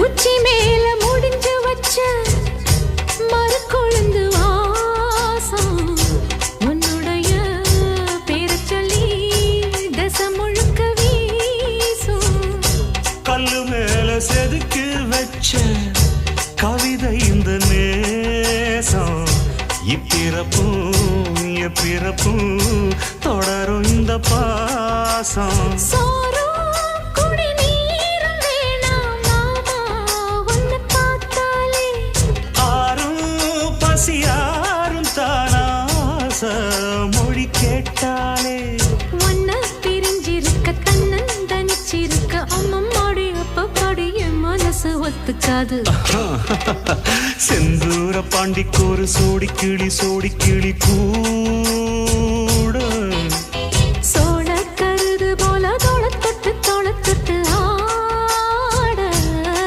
உச்சி மேல முடிஞ்சு வச்ச மறு கொழுந்து வாசம் உன்னுடைய பேர சொல்லி தச முழுக்க வீசும் கல்லு மேல செதுக்கி வச்ச கவிதை இந்த நேசம் இப்பிறப்பும் எப்பிறப்பும் தொடரும் இந்த பாசம் மொழி கேட்டாலே ஒன்ன பிரிஞ்சிருக்க தன்னன் தனிச்சிருக்க அம்மம்மாடி அப்பப்பாடி என் மனசு ஒத்துக்காது செந்தூர பாண்டிக்கு ஒரு சோடி கிளி கூ